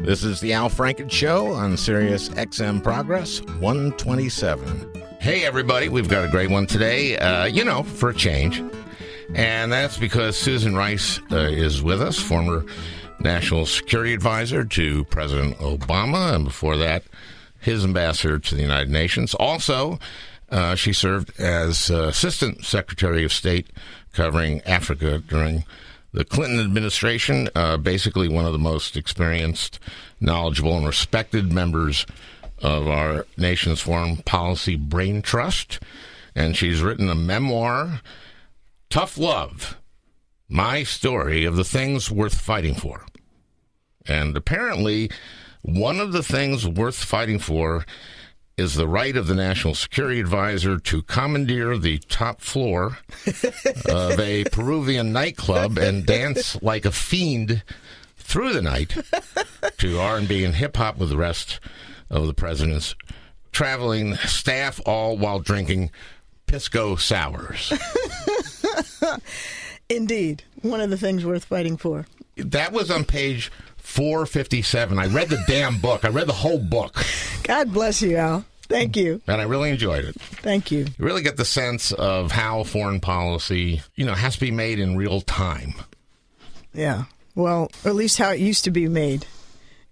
This is the Al Franken Show on Sirius XM Progress 127. Hey, everybody. We've got a great one today, for a change. And that's because Susan Rice is with us, former National Security Advisor to President Obama, and before that, his ambassador to the United Nations. Also, she served as Assistant Secretary of State covering Africa during the Clinton administration, basically one of the most experienced, knowledgeable, and respected members of our nation's foreign policy brain trust. And she's written a memoir, Tough Love, My Story of the Things Worth Fighting For. And apparently, one of the things worth fighting for is the right of the National Security Advisor to commandeer the top floor of a Peruvian nightclub and dance like a fiend through the night to R&B and hip-hop with the rest of the president's traveling staff, all while drinking Pisco Sours. Indeed. One of the things worth fighting for. That was on page 457. I read the damn book. I read the whole book. God bless you, Al. Thank you. And I really enjoyed it. Thank you. You really get the sense of how foreign policy, has to be made in real time. Yeah. Well, or at least how it used to be made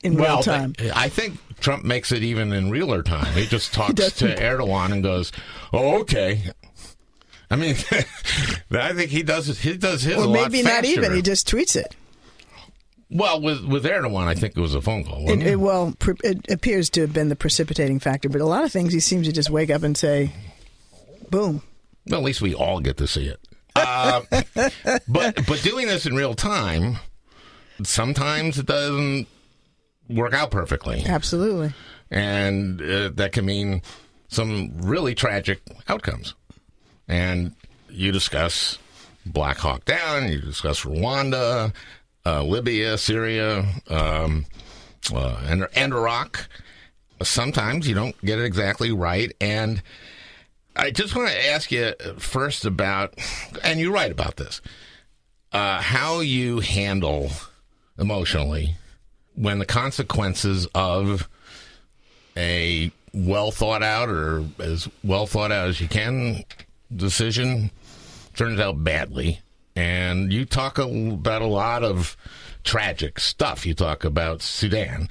in real time. I think Trump makes it even in realer time. He just talks to Erdogan and goes, "Oh, okay." I mean, I think he does his a lot faster. Or maybe not even. He just tweets it. Well, with Erdogan, I think it was a phone call. It appears to have been the precipitating factor, but a lot of things he seems to just wake up and say, boom. Well, at least we all get to see it. But doing this in real time, sometimes it doesn't work out perfectly. Absolutely. And that can mean some really tragic outcomes. And you discuss Black Hawk Down, you discuss Rwanda, Libya, Syria, and Iraq. Sometimes you don't get it exactly right. And I just want to ask you first about, and you write about this, how you handle emotionally when the consequences of a well thought out or as well thought out as you can decision turns out badly. And you talk about a lot of tragic stuff. You talk about Sudan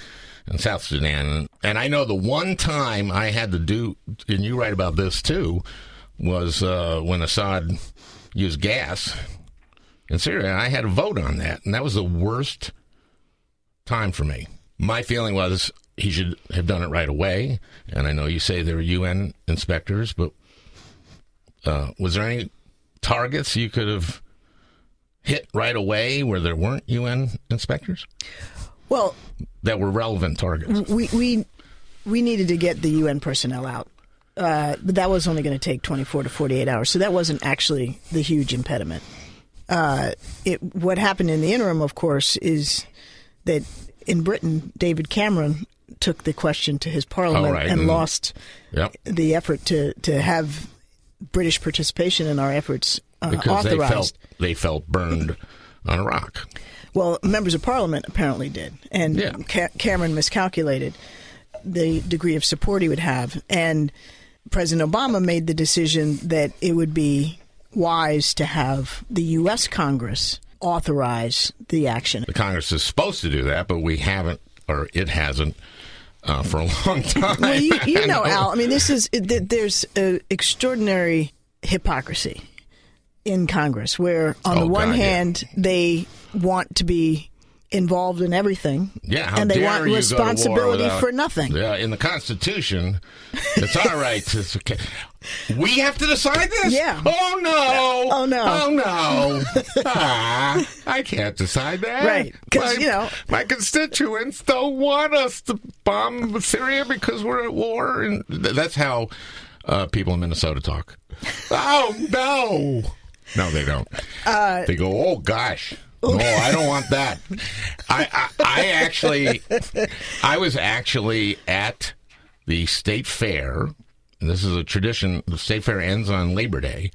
and South Sudan. And I know the one time I had to do, and you write about this too, was when Assad used gas in Syria. I had a vote on that, and that was the worst time for me. My feeling was he should have done it right away. And I know you say there were UN inspectors, but was there any targets you could have hit right away where there weren't UN inspectors? Well, that were relevant targets. We needed to get the UN personnel out, but that was only going to take 24 to 48 hours, so that wasn't actually the huge impediment. What happened in the interim, of course, is that in Britain, David Cameron took the question to his parliament and lost the effort to have British participation in our efforts because authorized. They felt burned on Iraq. Well, members of parliament apparently did, and Cameron miscalculated the degree of support he would have. And President Obama made the decision that it would be wise to have the U.S. Congress authorize the action. The Congress is supposed to do that, but we haven't, or it hasn't, for a long time. Well, you know, Al, I mean, there's extraordinary hypocrisy in Congress where, on the one hand, they want to be involved in everything, and they want responsibility for nothing. Yeah, in the Constitution, it's our right to. We have to decide this? Yeah. Oh, no. Oh, no. Oh, no. I can't decide that. Right. Because, my constituents don't want us to bomb Syria because we're at war. And that's how people in Minnesota talk. Oh, no. No, they don't. They go, oh, gosh. No, I don't want that. I was actually at the state fair. And this is a tradition. The state fair ends on Labor Day.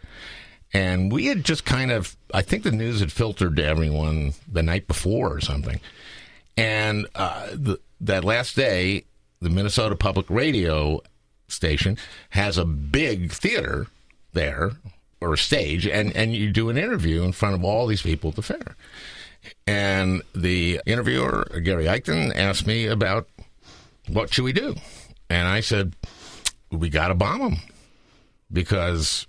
And we had just kind of, I think the news had filtered to everyone the night before or something. And that last day, the Minnesota Public Radio station has a big theater there, or a stage, and you do an interview in front of all these people at the fair. And the interviewer, Gary Eichten, asked me about what should we do. And I said, we got to bomb them. Because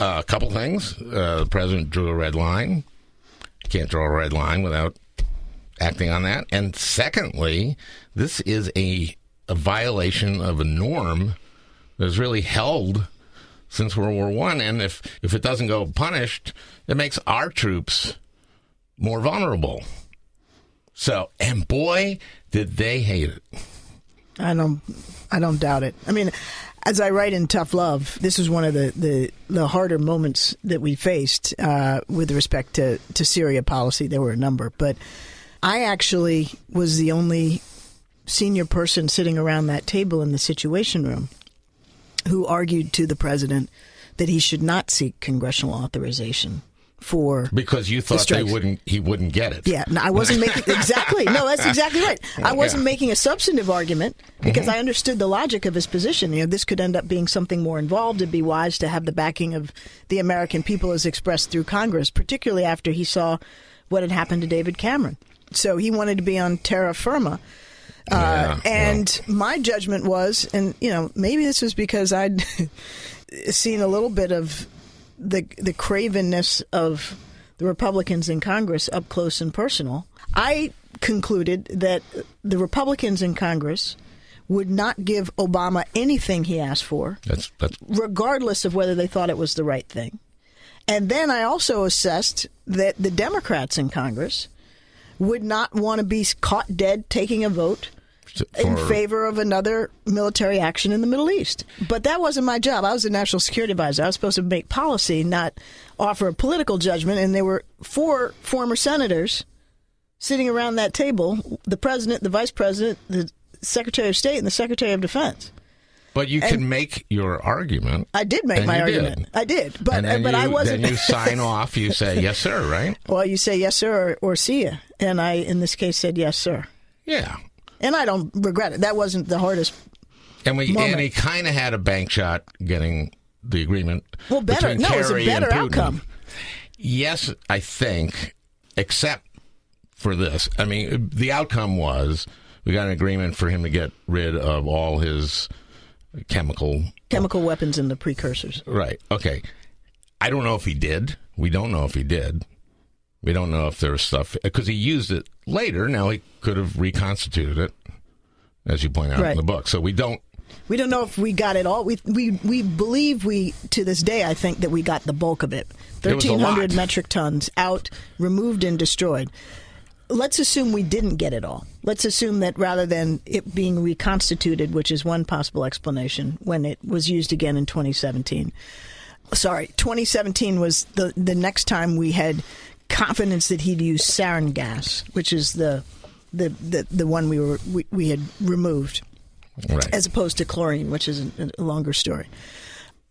a couple things. The president drew a red line. Can't draw a red line without acting on that. And secondly, this is a violation of a norm that is really held since World War I. And if it doesn't go punished, it makes our troops more vulnerable. So, and boy, did they hate it. I don't doubt it. I mean, as I write in Tough Love, this is one of the harder moments that we faced with respect to Syria policy. There were a number, but I actually was the only senior person sitting around that table in the Situation Room who argued to the president that he should not seek congressional authorization for because you thought he wouldn't get it. Yeah, no, I wasn't making exactly. No, that's exactly right. I wasn't making a substantive argument because I understood the logic of his position. You know, this could end up being something more involved. It'd be wise to have the backing of the American people as expressed through Congress, particularly after he saw what had happened to David Cameron. So he wanted to be on terra firma. My judgment was, and you know, maybe this was because I'd seen a little bit of the cravenness of the Republicans in Congress up close and personal. I concluded that the Republicans in Congress would not give Obama anything he asked for, regardless of whether they thought it was the right thing. And then I also assessed that the Democrats in Congress would not want to be caught dead taking a vote in favor of another military action in the Middle East. But that wasn't my job. I was the national security advisor. I was supposed to make policy, not offer a political judgment. And there were 4 former senators sitting around that table, the president, the vice president, the secretary of state, and the secretary of defense. But you can make your argument. I did make my argument. I did. But I wasn't. Then you sign off. You say, yes, sir, right? Well, you say, yes, sir, or see ya. And I, in this case, said, yes, sir. Yeah. And I don't regret it. That wasn't the hardest moment. And he kind of had a bank shot getting the agreement. Well, better. No, it was a better outcome. Yes, I think, except for this. I mean, the outcome was we got an agreement for him to get rid of all his chemical weapons and the precursors. Right. Okay. I don't know if he did. We don't know if he did. We don't know if there's stuff, because he used it later. Now he could have reconstituted it, as you point out in the book. So we don't know if we got it all. We believe to this day, I think that we got the bulk of it. 1,300 metric tons out, removed and destroyed. Let's assume we didn't get it all. Let's assume that rather than it being reconstituted, which is one possible explanation, when it was used again in 2017. Sorry, 2017 was the next time we had confidence that he'd use sarin gas, which is the one we had removed, as opposed to chlorine, which is a longer story.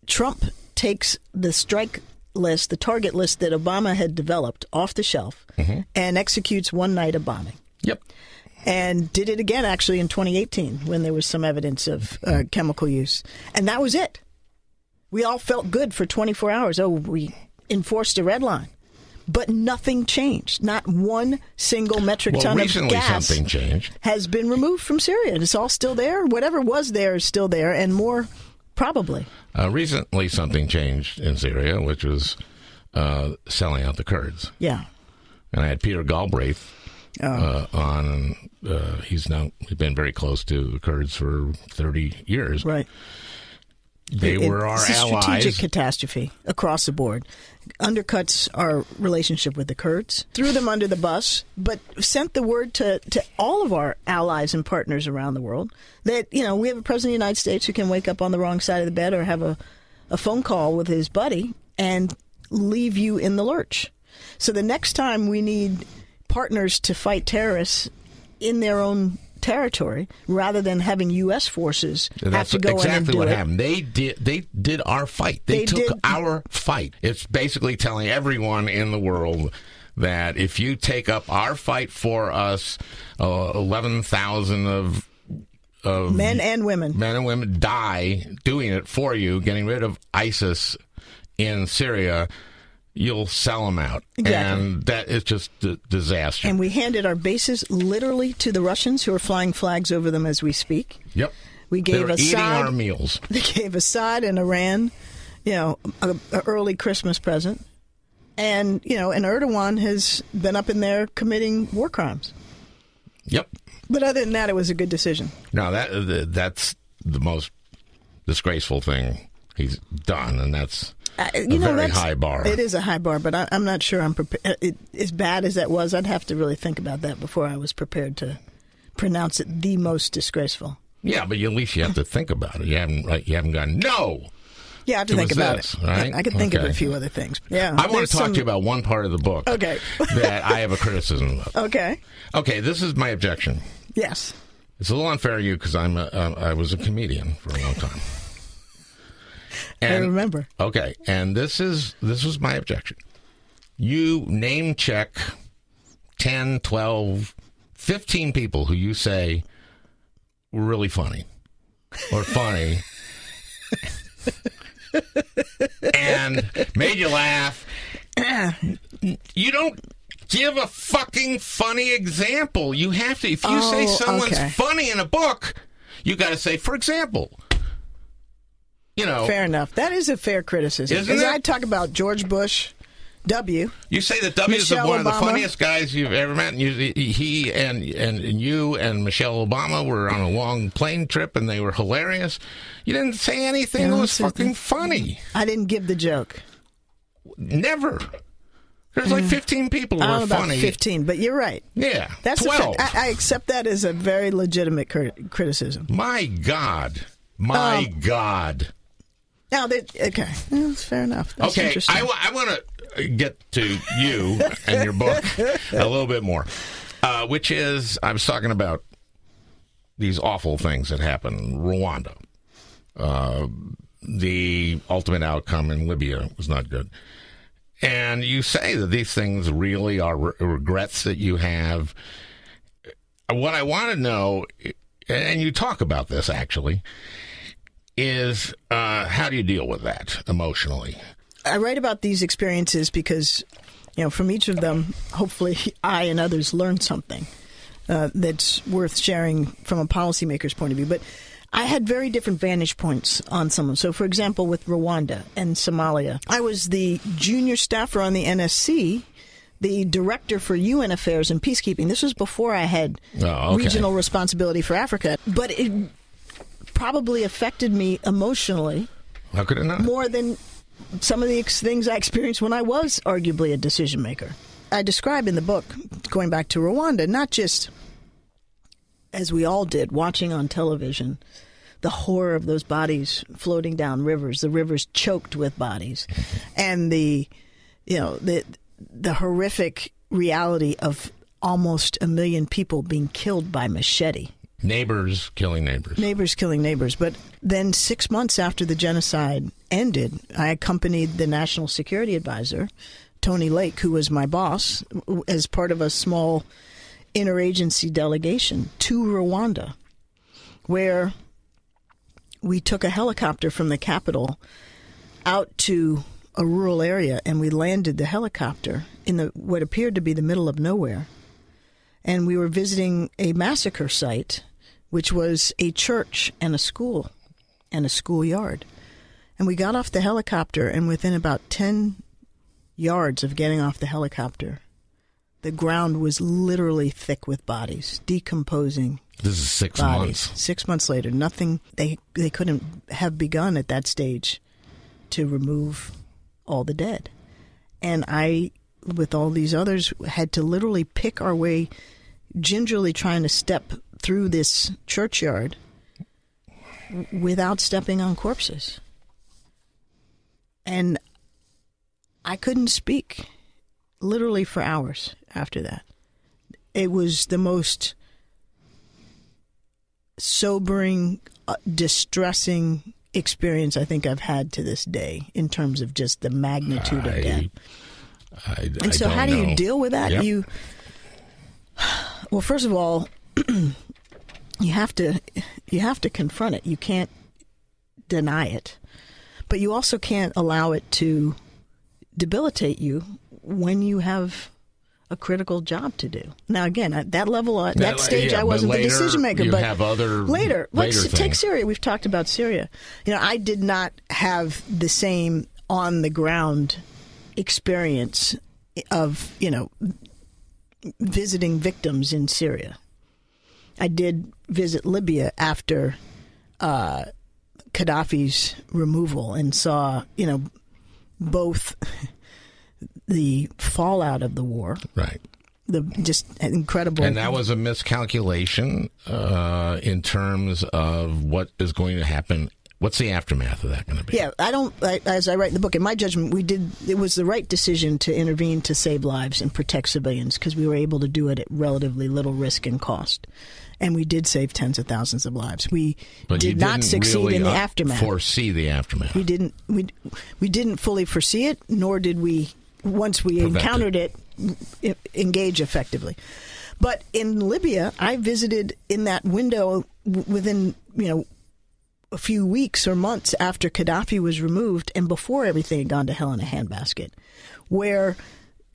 Trump takes the strike list, the target list that Obama had developed off the shelf, and executes one night of bombing. Yep. And did it again, actually, in 2018, when there was some evidence of chemical use. And that was it. We all felt good for 24 hours. Oh, we enforced a red line. But nothing changed. Not one single metric ton of gas something changed. Has been removed from Syria. It's all still there. Whatever was there is still there, and more probably. Recently, something changed in Syria, which was selling out the Kurds. Yeah. And I had Peter Galbraith on. He's been very close to the Kurds for 30 years. Right. They were our allies. It's a strategic catastrophe across the board. Undercuts our relationship with the Kurds, threw them under the bus, but sent the word to all of our allies and partners around the world that, we have a president of the United States who can wake up on the wrong side of the bed or have a phone call with his buddy and leave you in the lurch. So the next time we need partners to fight terrorists in their own territory, rather than having U.S. forces have to go in and do exactly what it. happened. They did our fight. They took our fight. It's basically telling everyone in the world that if you take up our fight for us, 11,000 of men and women die doing it for you, getting rid of ISIS in Syria, you'll sell them out. Exactly. And that is just a disaster. And we handed our bases literally to the Russians, who are flying flags over them as we speak. Yep. We gave They're eating Assad our meals. They gave Assad and Iran, an early Christmas present. And, and Erdogan has been up in there committing war crimes. Yep. But other than that, it was a good decision. No, that's the most disgraceful thing he's done, and that's a very high bar. It is a high bar, but I'm not sure I'm prepared. As bad as that was, I'd have to really think about that before I was prepared to pronounce it the most disgraceful. Yeah, but at least you have to think about it. You haven't gone, no! Yeah, I have to think about it. Right? Yeah, I could think of a few other things. Yeah, I want to talk to you about one part of the book that I have a criticism of. Okay, this is my objection. Yes. It's a little unfair to you because I was a comedian for a long time. I remember. Okay, and this was my objection. You name check 10, 12, 15 people who you say were really funny or funny and made you laugh. You don't give a fucking funny example. You have to. If you say someone's funny in a book, you got to say, for example. Fair enough. That is a fair criticism. Isn't it? I talk about George Bush, W. You say that W is one of the funniest guys you've ever met. And he and you and Michelle Obama were on a long plane trip, and they were hilarious. You didn't say anything that was fucking funny. I didn't give the joke. Never. There's like 15 people who were funny. About 15, but you're right. Yeah, that's 12. I accept that as a very legitimate criticism. My God. My God. Now, okay, that's fair enough. That's okay, interesting. I want to get to you and your book a little bit more, which is I was talking about these awful things that happened in Rwanda. The ultimate outcome in Libya was not good. And you say that these things really are regrets that you have. What I want to know, and you talk about this actually, is how do you deal with that emotionally? I write about these experiences because, from each of them, hopefully I and others learn something that's worth sharing from a policymaker's point of view. But I had very different vantage points on some of them. So, for example, with Rwanda and Somalia, I was the junior staffer on the NSC, the director for UN affairs and peacekeeping. This was before I had regional responsibility for Africa. But it probably affected me emotionally. How could it not? More than some of the things I experienced when I was arguably a decision maker. I describe in the book, going back to Rwanda, not just, as we all did, watching on television, the horror of those bodies floating down rivers, the rivers choked with bodies, and the horrific reality of almost 1 million people being killed by machete. Neighbors killing neighbors. Neighbors killing neighbors. But then 6 months after the genocide ended, I accompanied the National Security Advisor, Tony Lake, who was my boss, as part of a small interagency delegation to Rwanda, where we took a helicopter from the capital out to a rural area, and we landed the helicopter in what appeared to be the middle of nowhere. And we were visiting a massacre site, which was a church and a school and a schoolyard. And we got off the helicopter, and within about 10 yards of getting off the helicopter, the ground was literally thick with bodies, decomposing. This is 6 bodies. months. 6 months later, nothing, they couldn't have begun at that stage to remove all the dead. And I, with all these others, had to literally pick our way, gingerly trying to step through this churchyard without stepping on corpses. And I couldn't speak literally for hours after that. It was the most sobering, distressing experience I think I've had to this day in terms of just the magnitude of death. And so how do you deal with that? Yep. Well, first of all, you have to confront it. You can't deny it. But you also can't allow it to debilitate you when you have a critical job to do. Now, again, at that level, at that stage, I wasn't the decision maker. But have other later, let's take things. Syria. We've talked about Syria. I did not have the same on the ground experience of visiting victims in Syria. I did visit Libya after Gaddafi's removal and saw, both the fallout of the war, right? The just incredible, and that was a miscalculation in terms of what is going to happen. What's the aftermath of that going to be? Yeah, as I write in the book, in my judgment, it was the right decision to intervene to save lives and protect civilians because we were able to do it at relatively little risk and cost. And we did save tens of thousands of lives. We did not succeed really in the aftermath. Foresee the aftermath. We didn't fully foresee it, nor did we, once we encountered it, engage effectively. But in Libya, I visited in that window within, a few weeks or months after Gaddafi was removed and before everything had gone to hell in a handbasket, where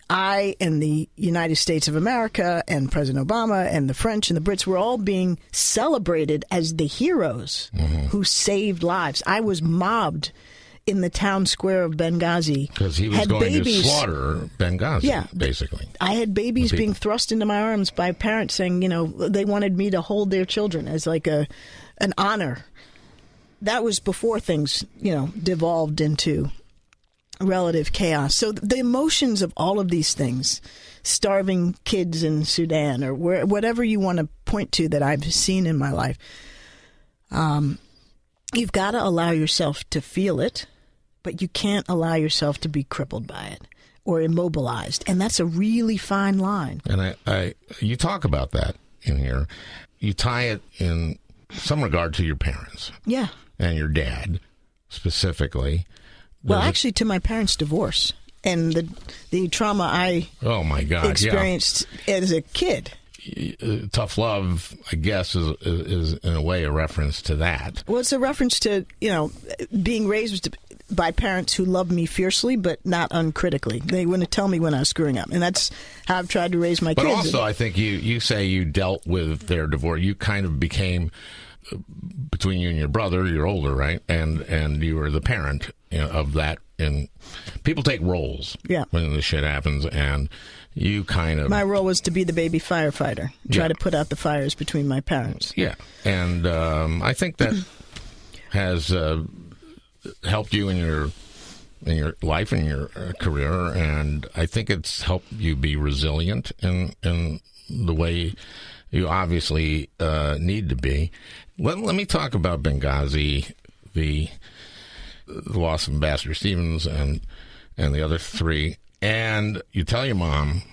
I and the United States of America and President Obama and the French and the Brits were all being celebrated as the heroes who saved lives. I was mobbed in the town square of Benghazi. Because he was going to slaughter Benghazi, basically. I had babies being thrust into my arms by parents saying, they wanted me to hold their children as like an honor. That was before things, devolved into relative chaos. So the emotions of all of these things, starving kids in Sudan or whatever you want to point to that I've seen in my life, you've got to allow yourself to feel it, but you can't allow yourself to be crippled by it or immobilized. And that's a really fine line. And you talk about that in here. You tie it in some regard to your parents. Yeah. And your dad, specifically. Well, actually, to my parents' divorce and the trauma I experienced as a kid. Tough love, I guess, is in a way a reference to that. Well, it's a reference to, being raised by parents who loved me fiercely but not uncritically. They wouldn't tell me when I was screwing up. And that's how I've tried to raise my kids. But also, I think you say you dealt with their divorce. You kind of became, between you and your brother, you're older, right? And you were the parent of that. And people take roles when this shit happens, and you kind of... My role was to be the baby firefighter, try to put out the fires between my parents. Yeah, and I think that has helped you in your life and your career, and I think it's helped you be resilient in the way you obviously need to be. Let me talk about Benghazi, the loss of Ambassador Stevens and the other three. And you tell your mom,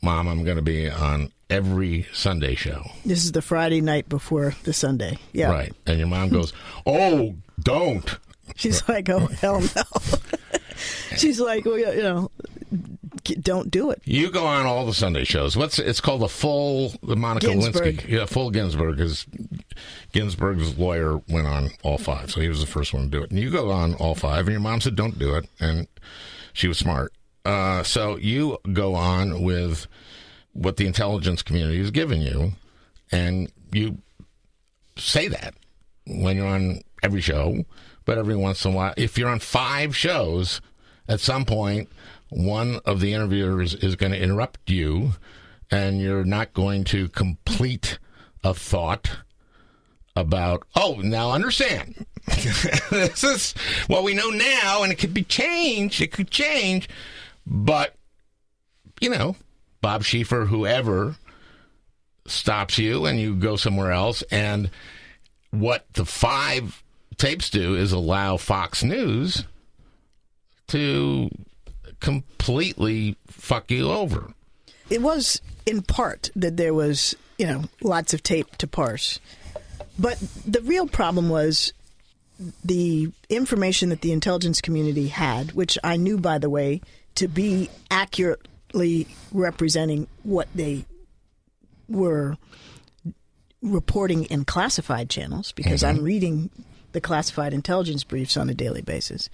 I'm going to be on every Sunday show. This is the Friday night before the Sunday. Yeah. Right. And your mom goes, oh, don't. She's like, oh, hell no. She's like, well, don't do it. You go on all the Sunday shows. It's called the Monica Lewinsky. Yeah, full Ginsburg, because Ginsburg's lawyer went on all five, so he was the first one to do it. And you go on all five, and your mom said, don't do it, and she was smart. So you go on with what the intelligence community has given you, and you say that when you're on every show, but every once in a while, if you're on 5 shows, at some point, one of the interviewers is going to interrupt you, and you're not going to complete a thought about, now understand. This is what we know now, and it could be changed. It could change. But, Bob Schieffer, whoever, stops you, and you go somewhere else. And what the 5 tapes do is allow Fox News to completely fuck you over. It was in part that there was, lots of tape to parse. But the real problem was the information that the intelligence community had, which I knew, by the way, to be accurately representing what they were reporting in classified channels, because I'm reading the classified intelligence briefs on a daily basis.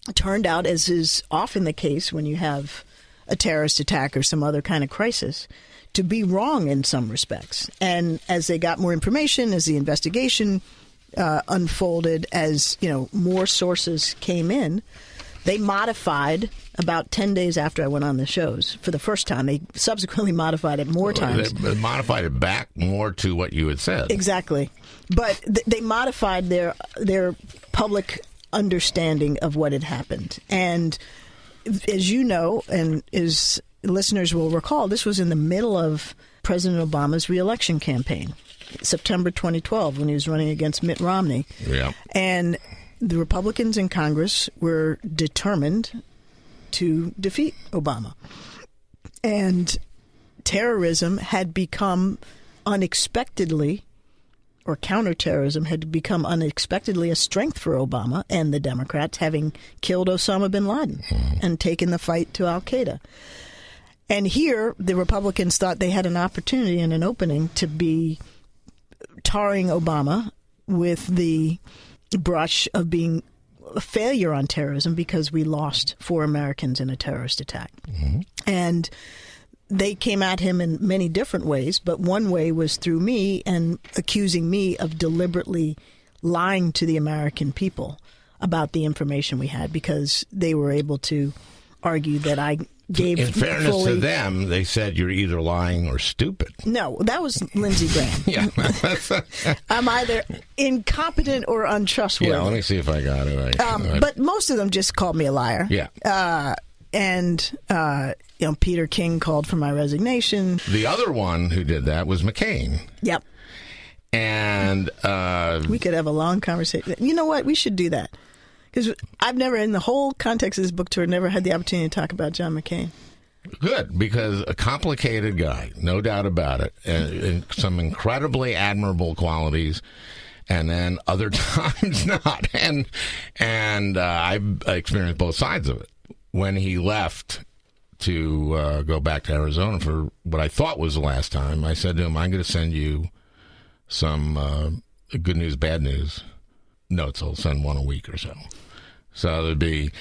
It turned out, as is often the case when you have a terrorist attack or some other kind of crisis, to be wrong in some respects. And as they got more information, as the investigation unfolded, as more sources came in, they modified about 10 days after I went on the shows for the first time. They subsequently modified it more times. They modified it back more to what you had said. Exactly. But they modified their public understanding of what had happened. And as you know, and as listeners will recall, this was in the middle of President Obama's reelection campaign, September 2012, when he was running against Mitt Romney. Yeah. And the Republicans in Congress were determined to defeat Obama. And terrorism had become unexpectedly, or counterterrorism had become unexpectedly a strength for Obama and the Democrats, having killed Osama bin Laden and taken the fight to al-Qaeda. And here, the Republicans thought they had an opportunity and an opening to be tarring Obama with the brush of being a failure on terrorism because we lost 4 Americans in a terrorist attack. And they came at him in many different ways, but one way was through me and accusing me of deliberately lying to the American people about the information we had, because they were able to argue that I gave In fairness to them, they said you're either lying or stupid. No, that was Lindsey Graham. Yeah. I'm either incompetent or untrustworthy. Yeah, let me see if I got it. But most of them just called me a liar. Yeah. Peter King called for my resignation. The other one who did that was McCain. Yep. And we could have a long conversation. You know what? We should do that. Because I've never, in the whole context of this book tour, never had the opportunity to talk about John McCain. Good, because a complicated guy, no doubt about it, and some incredibly admirable qualities, and then other times not. And I've experienced both sides of it. When he left to go back to Arizona for what I thought was the last time, I said to him, I'm going to send you some good news, bad news notes. I'll send one a week or so. So there'd be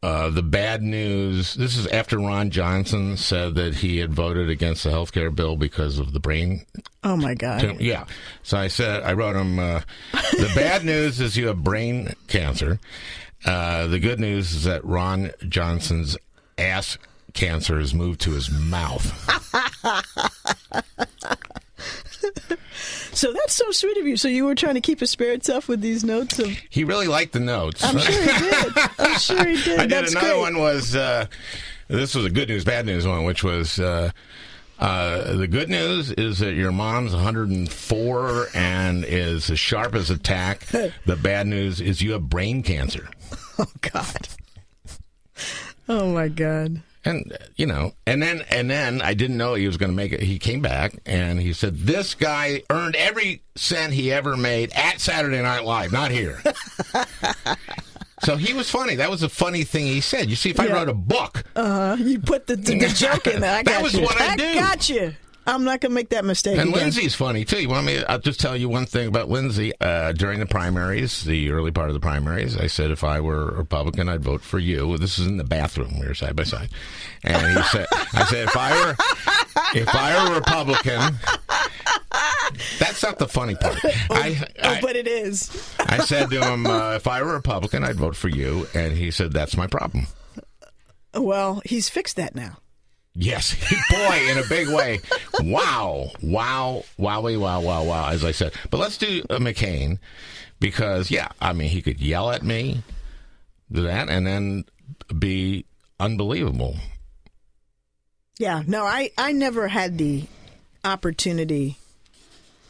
the bad news. This is after Ron Johnson said that he had voted against the health care bill because of the brain. Oh, my God. Yeah. So I wrote him, the bad news is you have brain cancer. The good news is that Ron Johnson's ass cancer has moved to his mouth. So that's so sweet of you. So you were trying to keep his spirits up with these notes? He really liked the notes. I'm sure he did. I'm sure he did. That's another great. one was, this was a good news, bad news one, which was, the good news is that your mom's 104 and is as sharp as a tack. The bad news is you have brain cancer. Oh, God. Oh, my God. And, and then I didn't know he was going to make it. He came back and he said, this guy earned every cent he ever made at Saturday Night Live, not here. So he was funny. That was a funny thing he said. You see, if I wrote a book. You put the joke in there. I got that was you. what I do. I got you. I'm not going to make that mistake And again. Lindsay's funny, too. You want me? I'll just tell you one thing about Lindsay. During the primaries, the early part of the primaries, I said if I were a Republican, I'd vote for you. This is in the bathroom. We were side by side. And I said, if I were a Republican, that's not the funny part. But it is. I said to him, if I were a Republican, I'd vote for you. And he said, that's my problem. Well, he's fixed that now. Yes, boy, in a big way. Wow, as I said. But let's do McCain because, he could yell at me, do that, and then be unbelievable. Yeah, no, I never had the opportunity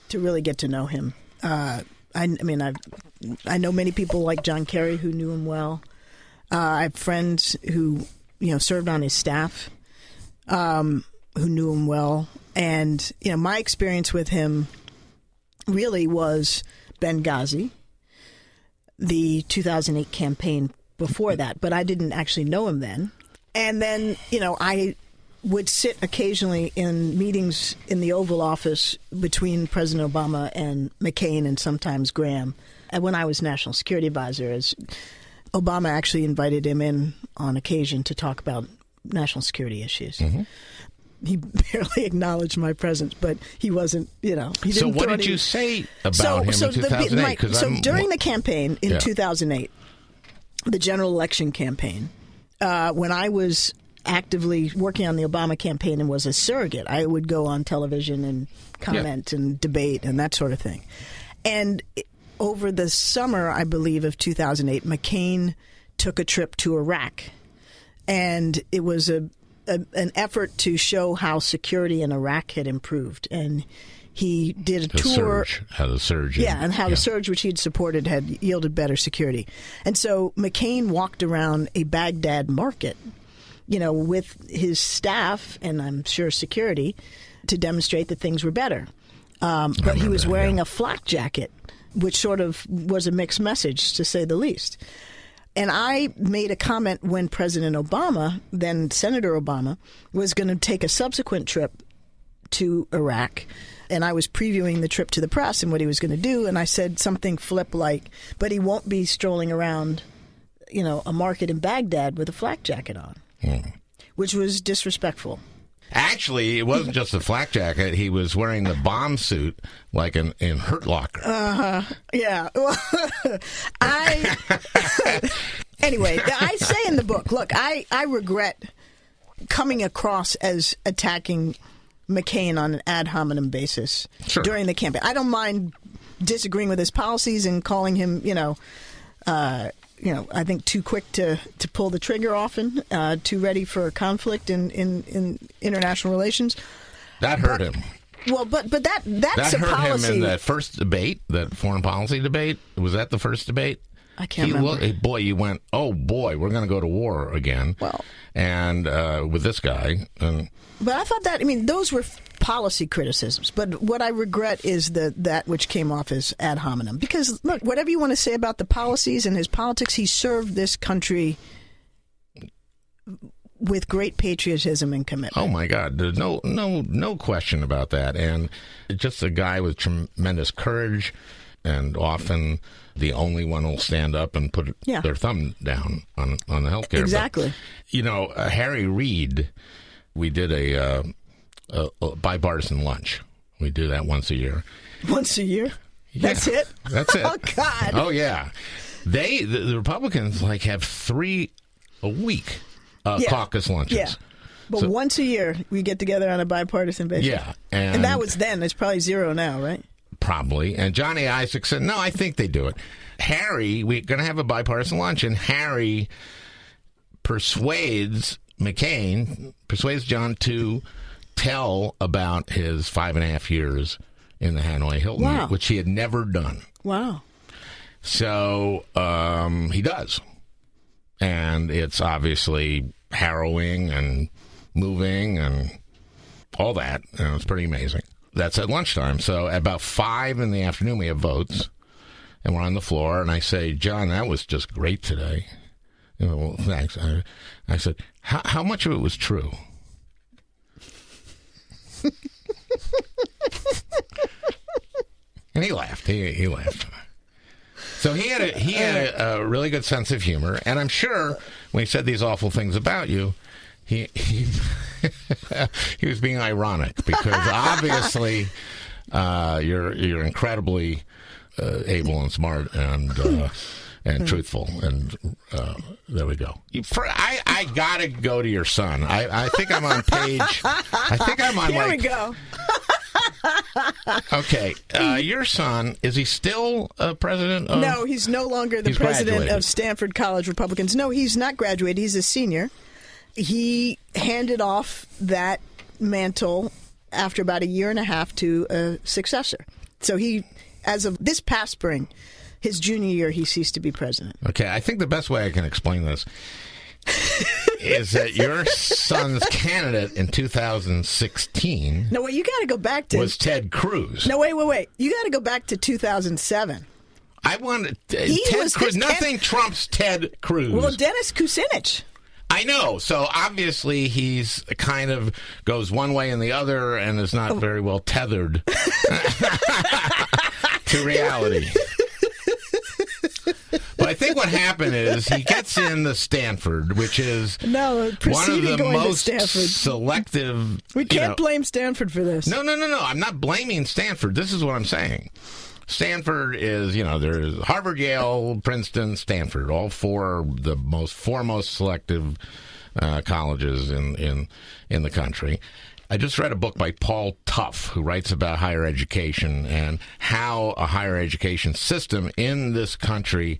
to really get to know him. I know many people like John Kerry who knew him well. I have friends who, served on his staff. Who knew him well. And, my experience with him really was Benghazi, the 2008 campaign before that. But I didn't actually know him then. And then, I would sit occasionally in meetings in the Oval Office between President Obama and McCain and sometimes Graham. And when I was National Security Advisor, as Obama actually invited him in on occasion to talk about national security issues. Mm-hmm. He barely acknowledged my presence, but he wasn't, he didn't. So what did you say about him in 2008? So during the campaign in 2008, the general election campaign, when I was actively working on the Obama campaign and was a surrogate, I would go on television and comment and debate and that sort of thing. And over the summer, I believe, of 2008, McCain took a trip to Iraq. And it was an effort to show how security in Iraq had improved. And he did a tour. How the surge. And how the surge, which he'd supported, had yielded better security. And so McCain walked around a Baghdad market, with his staff and I'm sure security to demonstrate that things were better. But he was wearing a flak jacket, which sort of was a mixed message, to say the least. And I made a comment when President Obama, then Senator Obama, was going to take a subsequent trip to Iraq. And I was previewing the trip to the press and what he was going to do. And I said something flip like, but he won't be strolling around, a market in Baghdad with a flak jacket on, which was disrespectful. Actually, it wasn't just the flak jacket. He was wearing the bomb suit like in Hurt Locker. Yeah. Well, anyway, I say in the book, look, I regret coming across as attacking McCain on an ad hominem basis during the campaign. I don't mind disagreeing with his policies and calling him, I think too quick to pull the trigger often, too ready for conflict in international relations. That hurt him. Well, but that's that a hurt policy. him in that first debate, that foreign policy debate. Was that the first debate? I can't remember. You went, oh boy, we're going to go to war again. Well, and with this guy. But I thought those were policy criticisms. But what I regret is that which came off as ad hominem. Because, look, whatever you want to say about the policies and his politics, he served this country with great patriotism and commitment. Oh, my God. There's no question about that. And just a guy with tremendous courage and often the only one who'll stand up and put their thumb down on the health care. Exactly. But, Harry Reid, we did a bipartisan lunch. We do that once a year. Once a year? Yeah, that's it? That's it. Oh, God. Oh, yeah. The Republicans have 3 a week caucus lunches. Yeah. But once a year, we get together on a bipartisan basis. Yeah. And that was then. It's probably 0 now, right? Probably. And Johnny Isaac said, no, I think they do it. Harry, we're going to have a bipartisan lunch. And Harry persuades John to tell about his 5.5 years in the Hanoi Hilton, which he had never done. Wow. So he does. And it's obviously harrowing and moving and all that. And it's pretty amazing. That's at lunchtime. So at about 5 in the afternoon, we have votes. And we're on the floor. And I say, John, that was just great today. Well, thanks. I said, how much of it was true? And he laughed. He laughed. So he had a really good sense of humor, and I'm sure when he said these awful things about you, he he was being ironic because obviously you're incredibly able and smart and truthful, and there we go. I gotta go to your son. I think I'm on page. I think I'm on. Here we go. Okay, your son, is he still president? No, he's no longer the president of Stanford College Republicans. No, he's not graduated. He's a senior. He handed off that mantle after about 1.5 years to a successor. So he, as of this past spring, his junior year, he ceased to be president. Okay, I think the best way I can explain this is that your son's candidate in 2016 no, wait, you got to go back to was Ted Cruz. No, wait. You got to go back to 2007. I want Ted Cruz. Nothing trumps Ted Cruz. Well, Dennis Kucinich. I know. So obviously he's kind of goes one way and the other and is not very well tethered to reality. But I think what happened is he gets into Stanford, which is one of the most selective. We can't blame Stanford for this. No. I'm not blaming Stanford. This is what I'm saying. Stanford is, there's Harvard, Yale, Princeton, Stanford, all four the foremost selective colleges in the country. I just read a book by Paul Tuff, who writes about higher education and how a higher education system in this country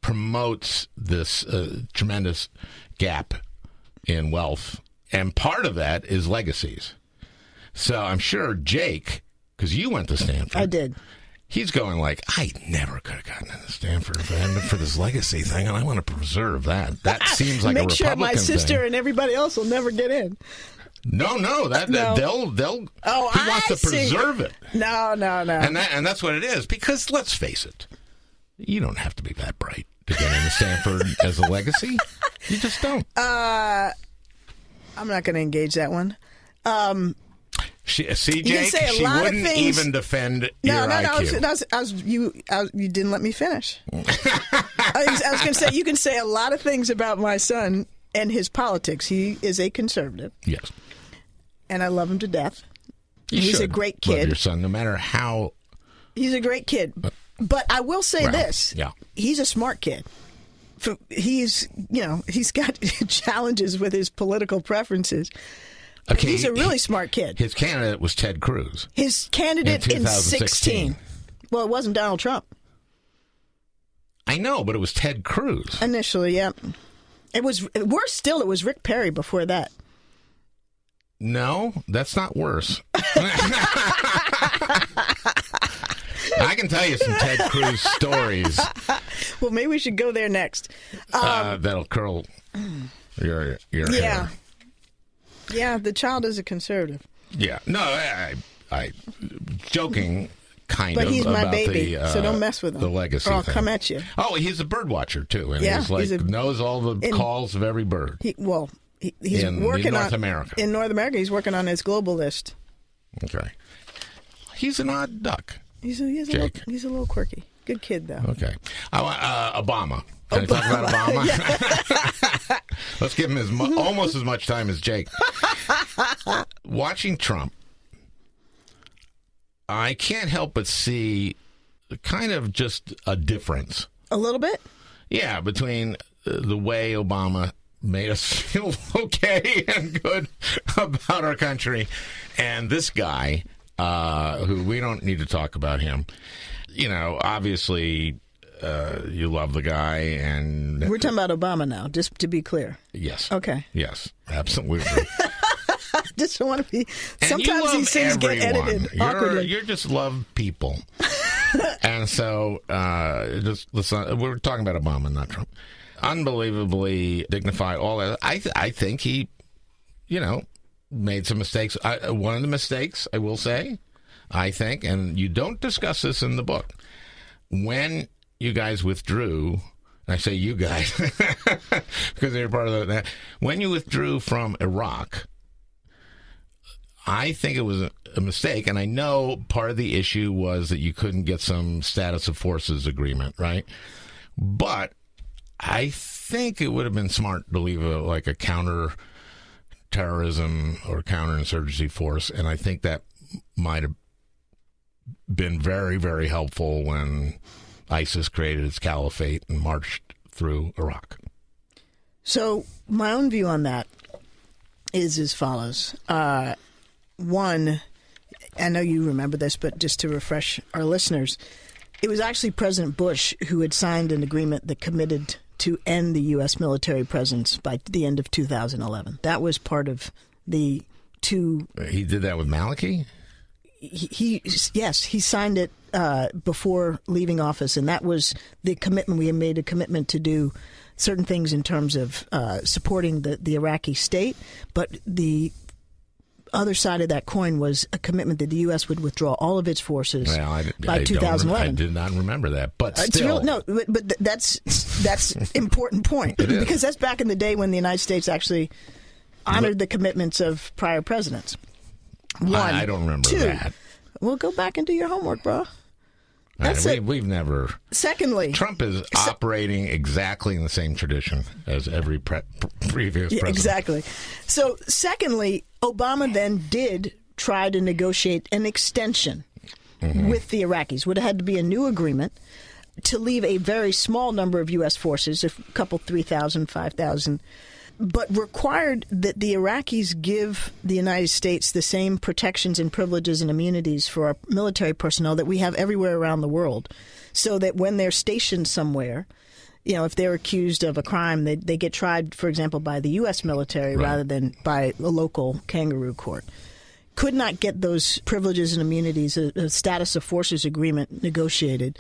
promotes this tremendous gap in wealth. And part of that is legacies. So I'm sure Jake, because you went to Stanford. I did. He's going like, I never could have gotten into Stanford if it hadn't been for this legacy thing, and I want to preserve that. That seems like a Republican thing. Make sure my sister and everybody else will never get in. No, they'll. He wants to preserve it. No. And that's what it is. Because let's face it, you don't have to be that bright to get into Stanford as a legacy. You just don't. I'm not going to engage that one. Jake, she wouldn't even defend your IQ. You didn't let me finish. I was going to say, you can say a lot of things about my son and his politics. He is a conservative. Yes. And I love him to death. He's a great kid. Love your son, no matter how. He's a great kid. But I will say this. Yeah. He's a smart kid. He's got challenges with his political preferences. Okay, he's a really smart kid. His candidate was Ted Cruz. His candidate in 2016. Well, it wasn't Donald Trump. I know, but it was Ted Cruz. Initially, yeah. It was worse still. It was Rick Perry before that. No, that's not worse. I can tell you some Ted Cruz stories. Well, maybe we should go there next. That'll curl your hair. Yeah, the child is a conservative. Yeah. No, I joking kind but of he's my about baby, so don't mess with him. The legacy or I'll thing. come at you. Oh, he's a bird watcher, too. And he's knows all the calls of every bird. He's in working North America. In North America, he's working on his global list. Okay. He's an odd duck. He's a little quirky. Good kid, though. Okay. Obama. Can I talk about Obama? Let's give him almost as much time as Jake. Watching Trump, I can't help but see kind of just a difference. A little bit? Yeah, between the way Obama made us feel okay and good about our country and this guy, who we don't need to talk about him. Obviously, you love the guy, and we're talking about Obama now, just to be clear. Yes. Okay. Yes, absolutely. Just don't want to be. And sometimes these things get edited awkwardly. You just love people, and so just listen. We're talking about Obama, not Trump. Unbelievably dignified. All that. I think he, made some mistakes. One of the mistakes, I will say, I think, and you don't discuss this in the book, when you guys withdrew, and I say you guys because they're part of that. When you withdrew from Iraq, I think it was a mistake, and I know part of the issue was that you couldn't get some status of forces agreement, right? But I think it would have been smart to leave a counter-terrorism or counterinsurgency force, and I think that might have been very, very helpful when ISIS created its caliphate and marched through Iraq. So my own view on that is as follows. One, I know you remember this, but just to refresh our listeners, it was actually President Bush who had signed an agreement that committed to end the U.S. military presence by the end of 2011. That was part of the two... He did that with Maliki? He signed it before leaving office, and that was the commitment. We had made a commitment to do certain things in terms of supporting the Iraqi state, but the other side of that coin was a commitment that the U.S. would withdraw all of its forces by 2011. I did not remember that, but still. But that's important point. Because that's back in the day when the United States actually honored the commitments of prior presidents. One. I don't remember that. Well, go back and do your homework, bro. We've never. Secondly, Trump is operating exactly in the same tradition as every previous president. Exactly. So, secondly, Obama then did try to negotiate an extension with the Iraqis. Would have had to be a new agreement to leave a very small number of U.S. forces, a couple 3,000, 5,000, but required that the Iraqis give the United States the same protections and privileges and immunities for our military personnel that we have everywhere around the world, so that when they're stationed somewhere, if they're accused of a crime, they get tried, for example, by the U.S. military rather than by a local kangaroo court. Could not get those privileges and immunities, a status of forces agreement negotiated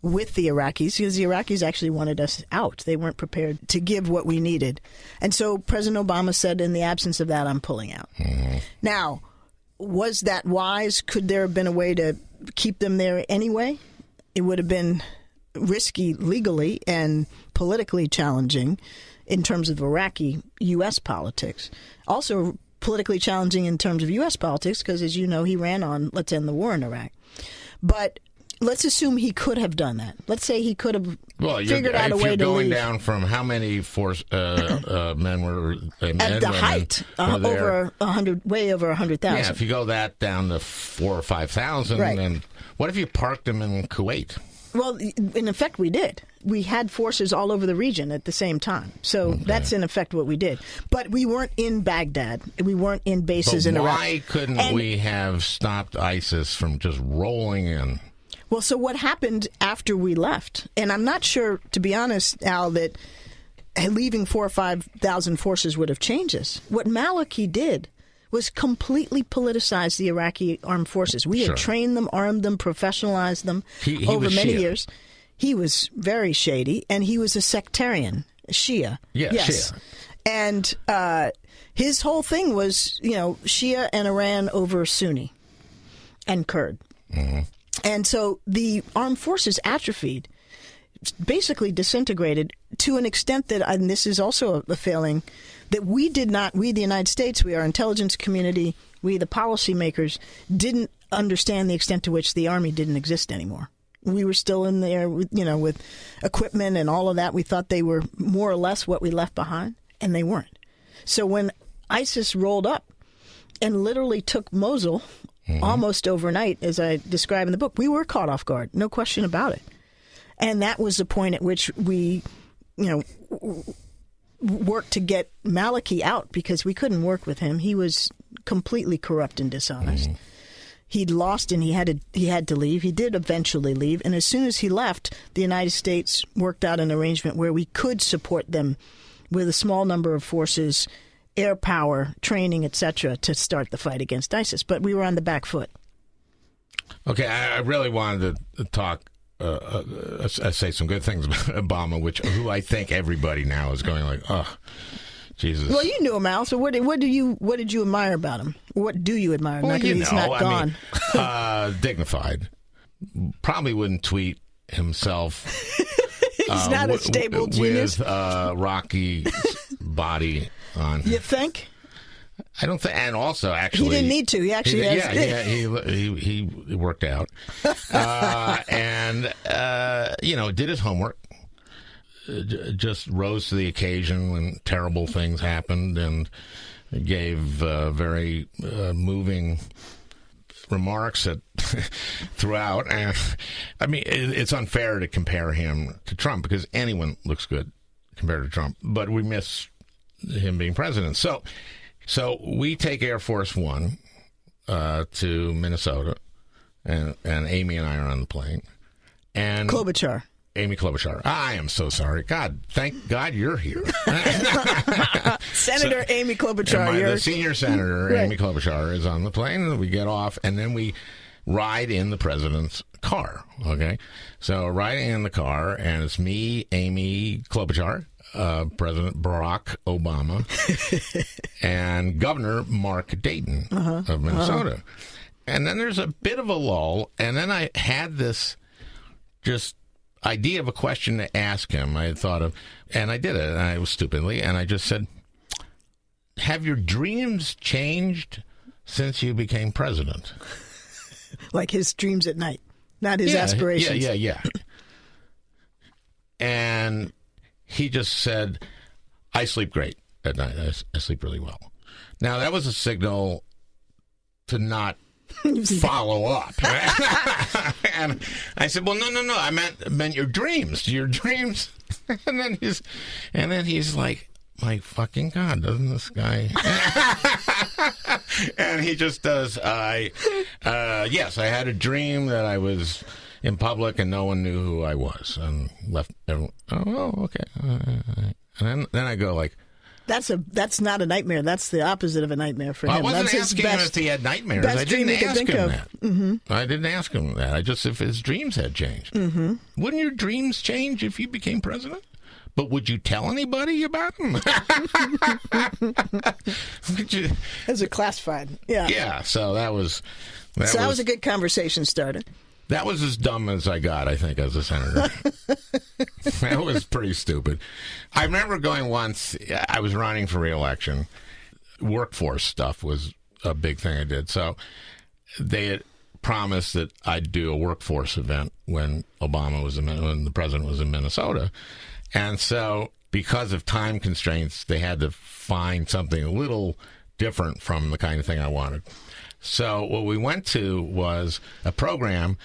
with the Iraqis, because the Iraqis actually wanted us out. They weren't prepared to give what we needed. And so President Obama said, in the absence of that, I'm pulling out. Now, was that wise? Could there have been a way to keep them there anyway? It would have been risky legally and politically challenging in terms of Iraqi U.S. politics. Also politically challenging in terms of U.S. politics because, as you know, he ran on let's end the war in Iraq. But let's assume he could have done that. Let's say he could have figured out a way to leave. If you're going down from how many men were at the height, over 100, way over 100,000. Yeah, if you go that down to 4,000 or 5,000, and what if you parked them in Kuwait? Well, in effect, we did. We had forces all over the region at the same time. So that's, in effect, what we did. But we weren't in Baghdad. We weren't in bases in Iraq. Why couldn't we have stopped ISIS from just rolling in? Well, so what happened after we left? And I'm not sure, to be honest, Al, that leaving 4,000 or 5,000 forces would have changed this. What Maliki did was completely politicize the Iraqi armed forces. We had trained them, armed them, professionalized them over many years. He was very shady, and he was a sectarian, Shia. Yes. Shia. And his whole thing was, Shia and Iran over Sunni and Kurd. And so the armed forces atrophied, basically disintegrated to an extent that, and this is also a failing, that we, the United States, we, our intelligence community, we, the policymakers, didn't understand the extent to which the army didn't exist anymore. We were still in there, with equipment and all of that. We thought they were more or less what we left behind, and they weren't. So when ISIS rolled up and literally took Mosul almost overnight, as I describe in the book, we were caught off guard, no question about it. And that was the point at which we, worked to get Maliki out because we couldn't work with him. He was completely corrupt and dishonest. He'd lost and he had to leave. He did eventually leave. And as soon as he left, the United States worked out an arrangement where we could support them with a small number of forces, air power, training, etc., to start the fight against ISIS. But we were on the back foot. Okay, I really wanted to talk, say some good things about Obama, who I think everybody now is going like, oh, Jesus. Well, you knew him, Al. So what did you admire about him? What do you admire? Well, he's not gone. Dignified. Probably wouldn't tweet himself. He's not a stable genius. With Rocky body on. You think? I don't think, and also actually he didn't need to. He actually has. He worked out, and did his homework. Just rose to the occasion when terrible things happened, and gave very moving remarks throughout. And I mean, it's unfair to compare him to Trump because anyone looks good compared to Trump, but we miss him being president. So we take Air Force One to Minnesota, and Amy and I are on the plane. And Klobuchar. Amy Klobuchar. I am so sorry. God, thank God you're here. Senator Amy Klobuchar. The senior senator, Amy Klobuchar, is on the plane. We get off, and then we ride in the president's car. Okay? So riding in the car, and it's me, Amy Klobuchar, President Barack Obama and Governor Mark Dayton of Minnesota. And then there's a bit of a lull, and then I had this just idea of a question to ask him. I had thought of, and I did it, and I was stupidly, and I just said, have your dreams changed since you became president? Like his dreams at night, not his aspirations. Yeah. And he just said, I sleep great at night. I sleep really well. Now, that was a signal to not follow up. And I said, well, no. I meant your dreams. Your dreams. And then he's like, my fucking God, doesn't this guy? And he just does. Yes, I had a dream that I was in public and no one knew who I was, and left everyone. Oh, okay. And then I go like, that's not a nightmare. That's the opposite of a nightmare for him. I wasn't that's asking him if he had nightmares. I didn't ask him that. Mm-hmm. I didn't ask him that. I just if his dreams had changed. Mm-hmm. Wouldn't your dreams change if you became president? But would you tell anybody about them? As a classified, yeah. Yeah, so that was a good conversation starter. That was as dumb as I got, I think, as a senator. That was pretty stupid. I remember going once, I was running for re-election. Workforce stuff was a big thing I did. So they had promised that I'd do a workforce event when the president was in Minnesota. And so because of time constraints, they had to find something a little different from the kind of thing I wanted. So what we went to was a program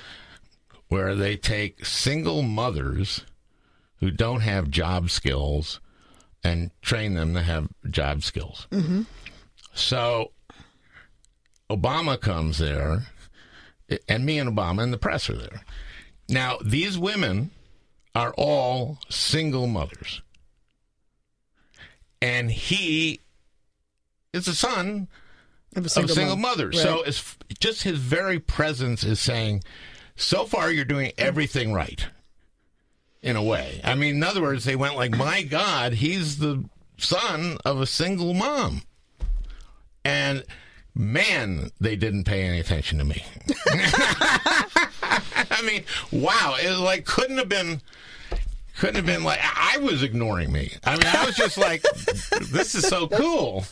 where they take single mothers who don't have job skills and train them to have job skills. Mm-hmm. So Obama comes there, and me and Obama and the press are there. Now, these women are all single mothers. And he is the son of a single mother. Right. So it's just his very presence is saying, so far you're doing everything right, in a way. I mean, in other words, they went like, my God, he's the son of a single mom. And, man, they didn't pay any attention to me. I mean, wow. It like couldn't have been like, I was ignoring me. I mean, I was just like, this is so cool.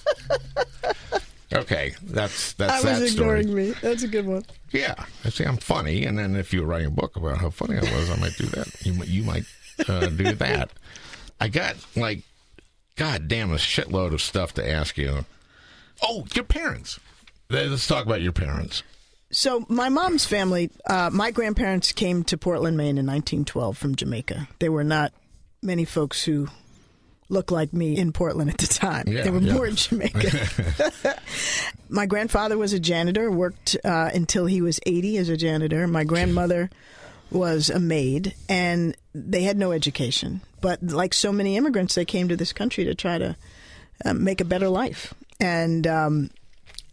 Okay, that's that story. I was ignoring me. That's a good one. Yeah, I see. I'm funny, and then if you were writing a book about how funny I was, I might do that. You might do that. I got like, God damn, a shitload of stuff to ask you. Oh, your parents. Let's talk about your parents. So my mom's family, my grandparents came to Portland, Maine in 1912 from Jamaica. There were not many folks who looked like me in Portland at the time. Yeah, they were more in Jamaica. My grandfather was a janitor, worked until he was 80 as a janitor. My grandmother was a maid, and they had no education. But like so many immigrants, they came to this country to try to make a better life. And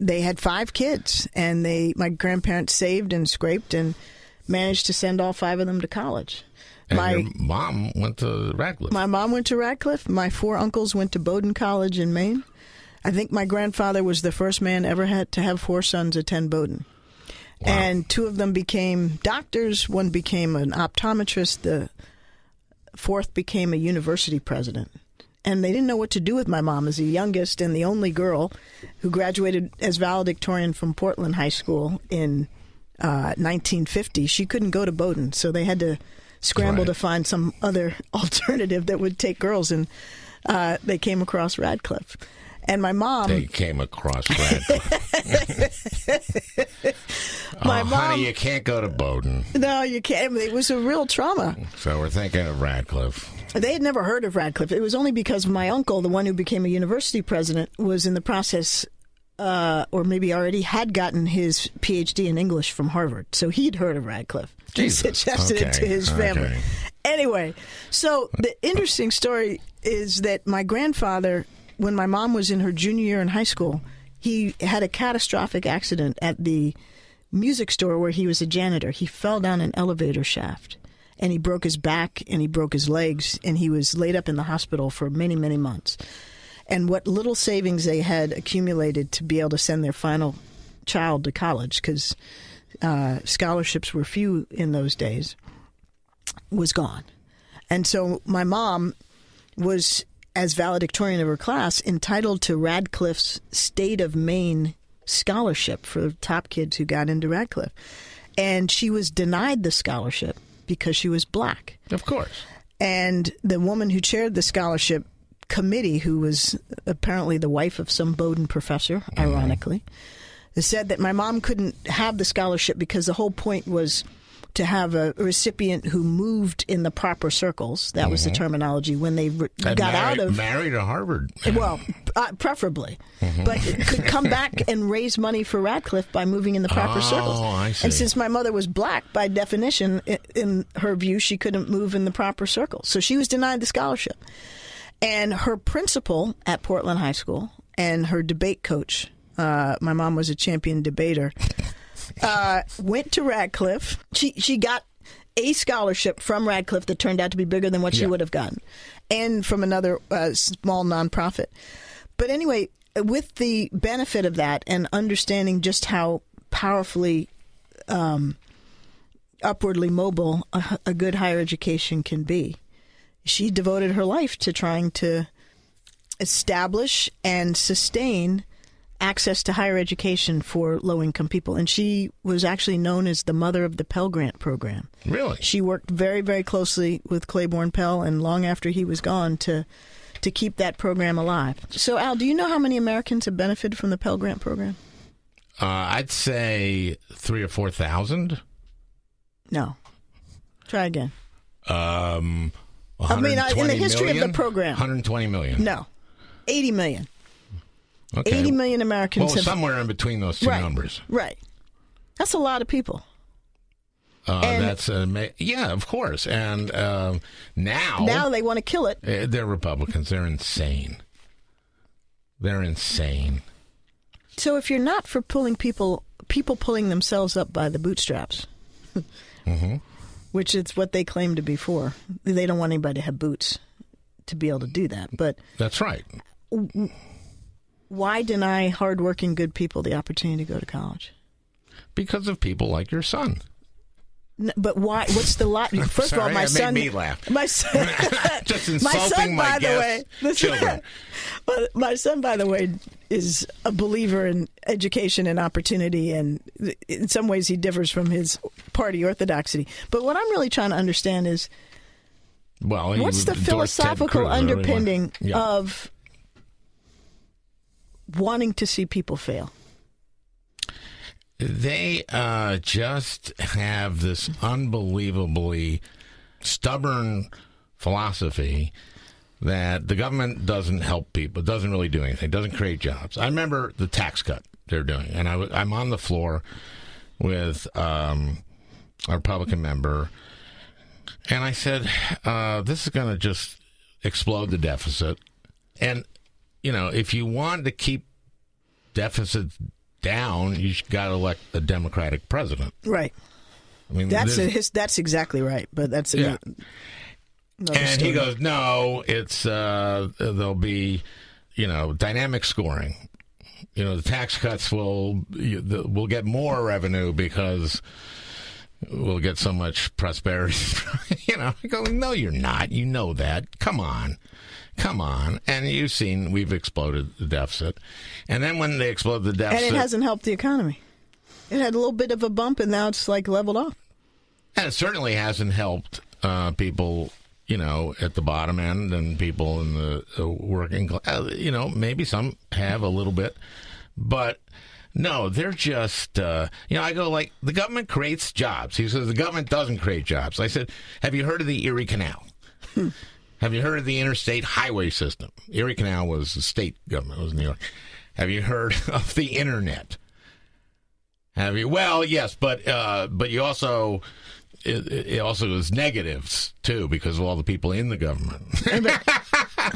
they had 5 kids, and my grandparents saved and scraped and managed to send all 5 of them to college. And your mom went to Radcliffe. My mom went to Radcliffe. My 4 uncles went to Bowdoin College in Maine. I think my grandfather was the first man ever had to have 4 sons attend Bowdoin. Wow. And 2 of them became doctors. 1 became an optometrist. The 4th became a university president. And they didn't know what to do with my mom as the youngest and the only girl who graduated as valedictorian from Portland High School in 1950. She couldn't go to Bowdoin, so they had to scramble to find some other alternative that would take girls, and they came across Radcliffe. And my mom... They came across Radcliffe. Mom, honey, you can't go to Bowdoin. No, you can't. It was a real trauma. So we're thinking of Radcliffe. They had never heard of Radcliffe. It was only because my uncle, the one who became a university president, was in the process, or maybe already had gotten his PhD in English from Harvard. So he'd heard of Radcliffe. He suggested it to his family. Okay. Anyway, so the interesting story is that my grandfather, when my mom was in her junior year in high school, he had a catastrophic accident at the music store where he was a janitor. He fell down an elevator shaft and he broke his back and he broke his legs, and he was laid up in the hospital for many, many months. And what little savings they had accumulated to be able to send their final child to college, because scholarships were few in those days, was gone. And so my mom was, as valedictorian of her class, entitled to Radcliffe's State of Maine scholarship for the top kids who got into Radcliffe. And she was denied the scholarship because she was black. Of course. And the woman who chaired the scholarship committee, who was apparently the wife of some Bowdoin professor, ironically, said that my mom couldn't have the scholarship because the whole point was to have a recipient who moved in the proper circles. That was the terminology when they got out of... Married a Harvard. Well, preferably. But could come back and raise money for Radcliffe by moving in the proper circles. I see. And since my mother was black, by definition, in her view, she couldn't move in the proper circles. So she was denied the scholarship. And her principal at Portland High School and her debate coach, my mom was a champion debater, went to Radcliffe. She got a scholarship from Radcliffe that turned out to be bigger than what she would have gotten, and from another small nonprofit. But anyway, with the benefit of that and understanding just how powerfully upwardly mobile a good higher education can be, she devoted her life to trying to establish and sustain access to higher education for low-income people. And she was actually known as the mother of the Pell Grant program. Really? She worked very, very closely with Claiborne Pell, and long after he was gone, to keep that program alive. So, Al, do you know how many Americans have benefited from the Pell Grant program? I'd say 3,000 or 4,000. No. Try again. In the history of the program. 120 million. No. 80 million. Okay. 80 million Americans have... somewhere in between those two numbers. Right. That's a lot of people. Yeah, of course. And now they want to kill it. They're Republicans. They're insane. They're insane. So if you're not for pulling people pulling themselves up by the bootstraps, which is what they claim to be for, they don't want anybody to have boots to be able to do that. But that's right. Why deny hardworking, good people the opportunity to go to college? Because of people like your son. No, but why? What's the lot? First of all, my son made me laugh. My son, just insulting my children. My son, by the way, is a believer in education and opportunity, and in some ways he differs from his party orthodoxy. But what I'm really trying to understand is, what's the philosophical underpinning of wanting to see people fail? They just have this unbelievably stubborn philosophy that the government doesn't help people, doesn't really do anything, doesn't create jobs. I remember the tax cut they're doing, and I'm on the floor with a Republican member, and I said, this is going to just explode the deficit. And, if you want to keep deficits down, you got to elect a Democratic president. Right. I mean, that's exactly right. But that's another and story. he goes, no, it's there'll be dynamic scoring. The tax cuts we'll get more revenue because we'll get so much prosperity. I go, no, you're not. You know that. Come on. And you've seen we've exploded the deficit. And then when they explode the deficit... And it hasn't helped the economy. It had a little bit of a bump, and now it's leveled off. And it certainly hasn't helped people, at the bottom end and people in the working class. Maybe some have a little bit. But... no, they're just, I go like, the government creates jobs. He says, the government doesn't create jobs. I said, have you heard of the Erie Canal? Have you heard of the interstate highway system? Erie Canal was the state government. It was New York. Have you heard of the internet? Have you? Well, yes, but you also, it also was negatives, too, because of all the people in the government.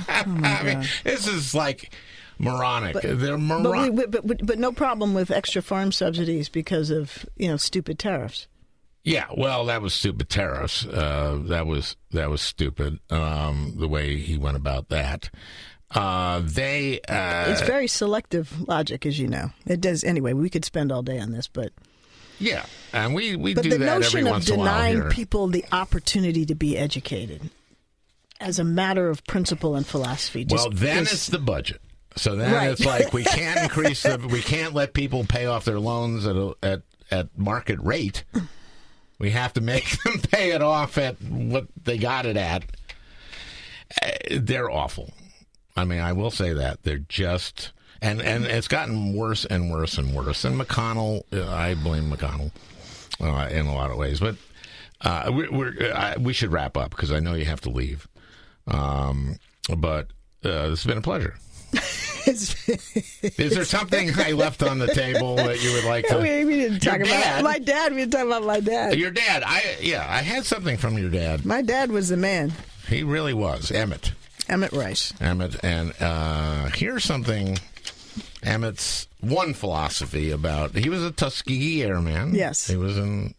I mean, this is like... moronic. They're moronic. But no problem with extra farm subsidies because of stupid tariffs. Yeah, well, that was stupid tariffs. That was stupid. The way he went about that. It's very selective logic, as you know. It does anyway. We could spend all day on this, but yeah, and we but do the that every notion of once in a while denying here. people the opportunity to be educated as a matter of principle and philosophy. Well, then it's the budget. So then Right. it's like we can't we can't let people pay off their loans at market rate. We have to make them pay it off at what they got it at. They're awful. I mean, I will say that. They're just... And it's gotten worse and worse and worse. And McConnell, I blame McConnell in a lot of ways. But we should wrap up because I know you have to leave. But this has been a pleasure. Is there something I left on the table that you would like to... We didn't talk about my dad. We didn't talk about my dad. Your dad. I had something from your dad. My dad was the man. He really was. Emmett Rice. Emmett. And here's something Emmett's one philosophy about... He was a Tuskegee Airman. Yes. He was in...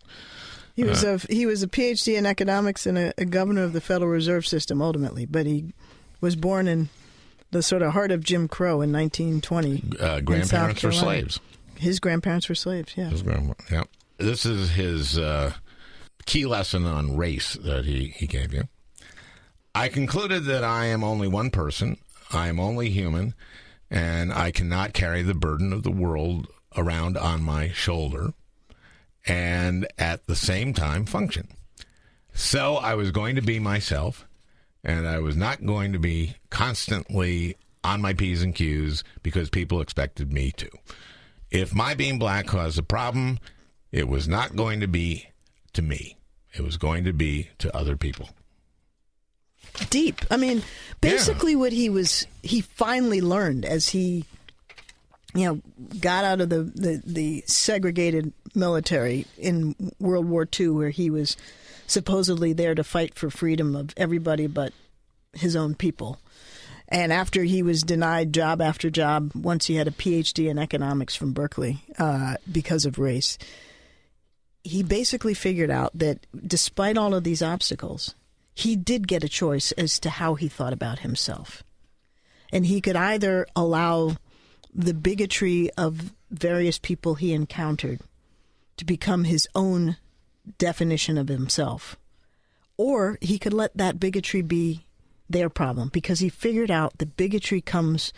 He was a PhD in economics and a governor of the Federal Reserve System, ultimately. But he was born in the sort of heart of Jim Crow in 1920. Grandparents were slaves. His grandparents were slaves, yeah. Yeah. This is his key lesson on race that he gave you. I concluded that I am only one person, I am only human, and I cannot carry the burden of the world around on my shoulder and at the same time function. So I was going to be myself, and I was not going to be constantly on my P's and Q's because people expected me to. If my being black caused a problem, it was not going to be to me. It was going to be to other people. Deep. I mean, basically what he finally learned as he, got out of the segregated military in World War II, where he was supposedly there to fight for freedom of everybody but his own people. And after he was denied job after job, once he had a PhD in economics from Berkeley because of race, he basically figured out that despite all of these obstacles, he did get a choice as to how he thought about himself. And he could either allow the bigotry of various people he encountered to become his own definition of himself, or he could let that bigotry be their problem, because he figured out that bigotry comes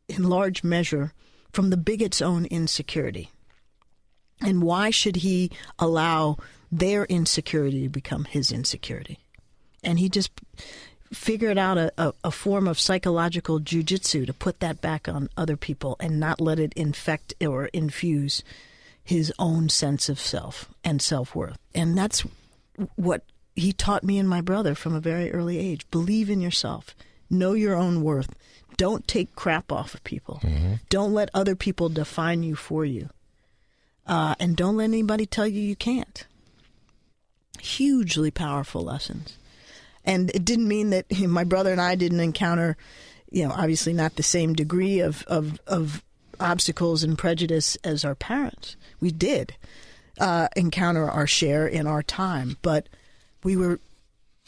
in large measure from the bigot's own insecurity. And why should he allow their insecurity to become his insecurity? And he just figured out a form of psychological jujitsu to put that back on other people and not let it infect or infuse his own sense of self and self-worth. And that's what he taught me and my brother from a very early age. Believe in yourself. Know your own worth. Don't take crap off of people. Mm-hmm. Don't let other people define you for you. And don't let anybody tell you you can't. Hugely powerful lessons. And it didn't mean that my brother and I didn't encounter, obviously not the same degree of obstacles and prejudice as our parents. We did encounter our share in our time, but we were,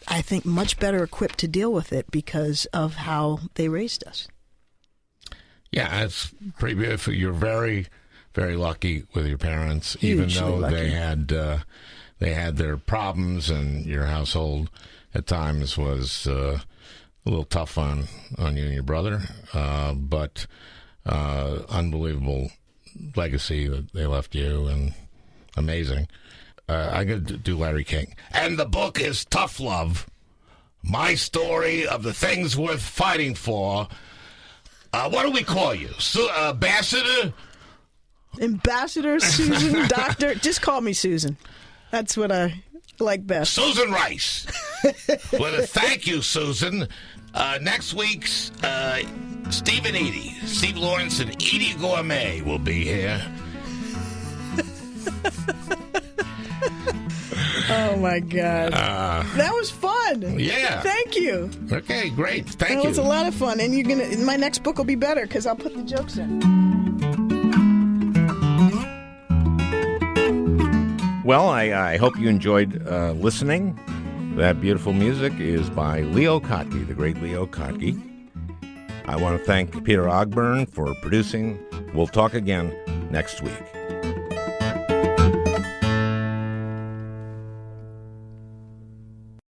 I think, much better equipped to deal with it because of how they raised us. Yeah, it's pretty beautiful. You're very, very lucky with your parents, Hugely even though lucky. they had their problems, and your household at times was a little tough on you and your brother, but unbelievable legacy that they left you, and amazing. I'm going to do Larry King. And the book is Tough Love, My Story of the Things Worth Fighting For. What do we call you? Ambassador Susan, Doctor. Just call me Susan. That's what I like best. Susan Rice. Well, thank you, Susan. Next week's Steve and Edie. Steve Lawrence and Edie Gourmet will be here. Oh, my God. That was fun. Yeah. Thank you. Okay, great. Thank you. That was a lot of fun. And my next book will be better because I'll put the jokes in. Well, I hope you enjoyed listening. That beautiful music is by Leo Kottke, the great Leo Kottke. I want to thank Peter Ogburn for producing. We'll talk again next week.